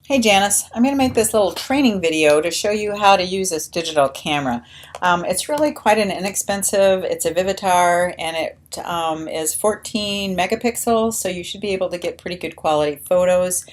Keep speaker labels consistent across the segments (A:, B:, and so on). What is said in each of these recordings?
A: Hey Janice, I'm going to make this little training video to show you how to use this digital camera. It's really quite an inexpensive, it's a Vivitar and it is 14 megapixels, so you should be able to get pretty good quality photos.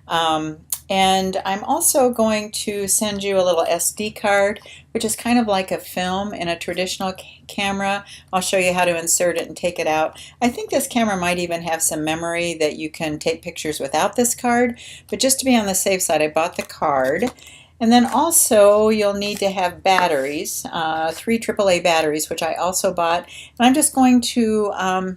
A: Um, and I'm also going to send you a little SD card, which is kind of like a film in a traditional camera. I'll show you how to insert it and take it out. I think this camera might even have some memory that you can take pictures without this card, but just to be on the safe side, I bought the card. And then also you'll need to have batteries, 3 AAA batteries, which I also bought. And I'm just going to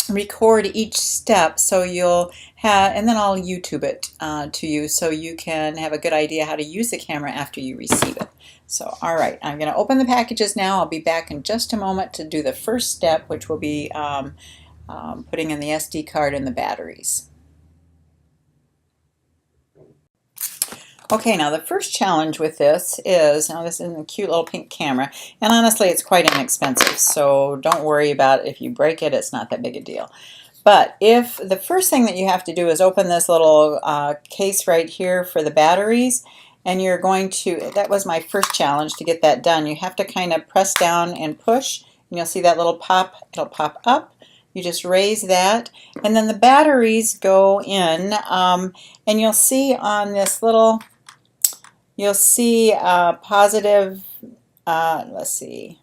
A: record each step so you'll have, and then I'll YouTube it to you so you can have a good idea how to use the camera after you receive it. So all right, I'm going to open the packages now. I'll be back in just a moment to do the first step, which will be putting in the SD card and the batteries. Okay, now the first challenge with this is, now this is a cute little pink camera, and honestly it's quite inexpensive, so don't worry about it. If you break it, it's not that big a deal. But if the first thing that you have to do is open this little case right here for the batteries, and you're going to, that was my first challenge to get that done. You have to kind of press down and push, and you'll see that little pop, it'll pop up. You just raise that, and then the batteries go in, and you'll see on this little, you'll see positive, let's see,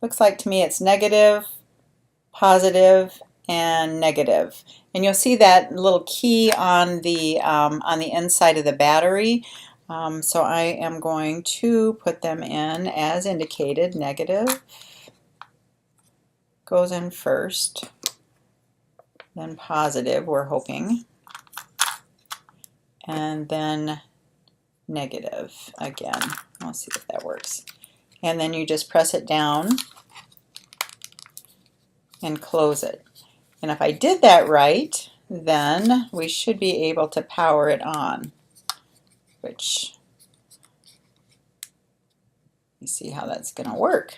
A: looks like to me it's negative, positive, and negative. And you'll see that little key on the inside of the battery. So I am going to put them in as indicated. Negative goes in first, then positive, we're hoping, and then negative again. Let's see if that works. And then you just press it down and close it. And if I did that right, then we should be able to power it on, which you see how that's going to work.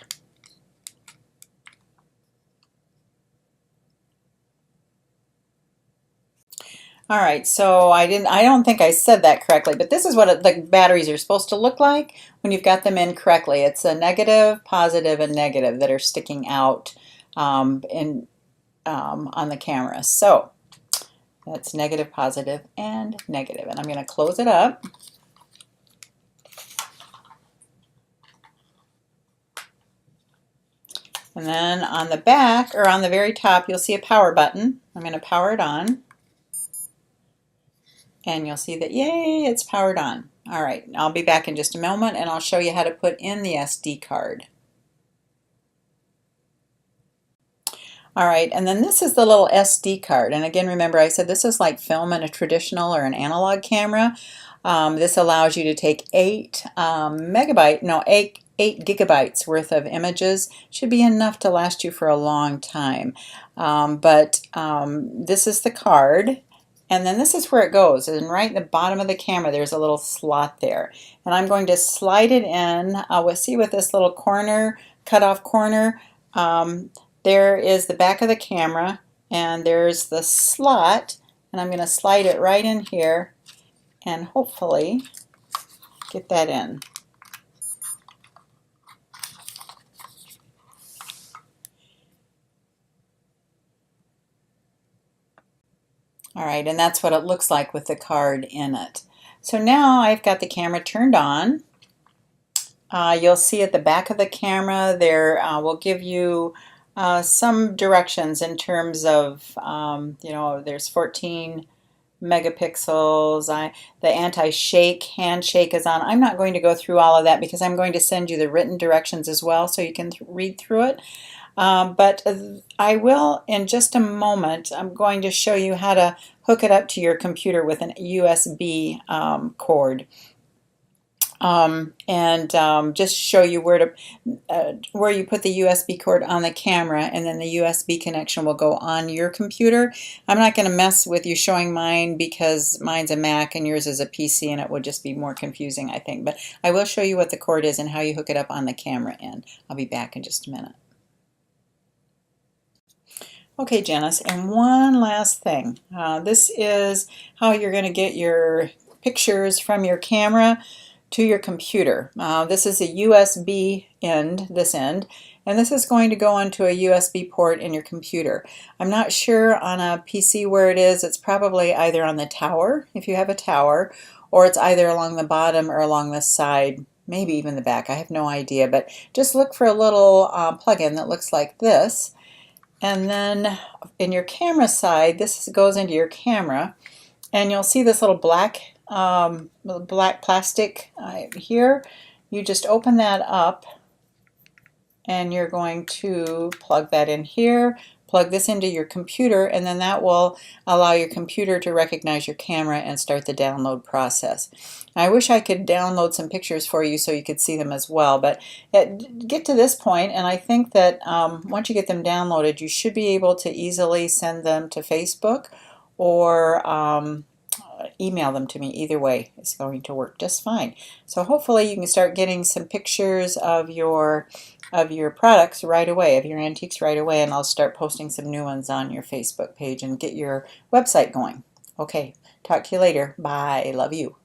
A: All right, so I don't think I said that correctly, but this is what the batteries are supposed to look like when you've got them in correctly. It's a negative, positive, and negative that are sticking out on the camera. So that's negative, positive, and negative. And I'm going to close it up. And then on the back, or on the very top, you'll see a power button. I'm going to power it on. And you'll see that, yay, it's powered on. All right, I'll be back in just a moment and I'll show you how to put in the SD card. All right, and then this is the little SD card. And again, remember I said this is like film in a traditional or an analog camera. This allows you to take 8 gigabytes worth of images. Should be enough to last you for a long time. This is the card. And then this is where it goes, and right in the bottom of the camera there's a little slot there. And I'm going to slide it in. We'll see with this little corner, cut off corner, there is the back of the camera, and there's the slot, and I'm going to slide it right in here and hopefully get that in. All right, and that's what it looks like with the card in it. So now I've got the camera turned on. You'll see at the back of the camera there will give you some directions in terms of, there's 14 megapixels. The anti-shake handshake is on. I'm not going to go through all of that because I'm going to send you the written directions as well so you can read through it. But I will, in just a moment, I'm going to show you how to hook it up to your computer with an USB cord. Just show you where you put the USB cord on the camera, and then the USB connection will go on your computer. I'm not going to mess with you showing mine because mine's a Mac and yours is a PC, and it would just be more confusing, I think. But I will show you what the cord is and how you hook it up on the camera end. I'll be back in just a minute. Okay, Janice, and one last thing. This is how you're going to get your pictures from your camera to your computer. This is a USB end, this end, and this is going to go onto a USB port in your computer. I'm not sure on a PC where it is. It's probably either on the tower, if you have a tower, or it's either along the bottom or along the side, maybe even the back. I have no idea, but just look for a little plug-in that looks like this. And then in your camera side, this goes into your camera, and you'll see this little black plastic here. You just open that up, and you're going to plug that in here, plug this into your computer, and then that will allow your computer to recognize your camera and start the download process. I wish I could download some pictures for you so you could see them as well, but get to this point, and I think that once you get them downloaded, you should be able to easily send them to Facebook or email them to me. Either way is going to work just fine. So hopefully you can start getting some pictures of your products right away, of your antiques right away, and I'll start posting some new ones on your Facebook page and get your website going. Okay, talk to you later. Bye. Love you.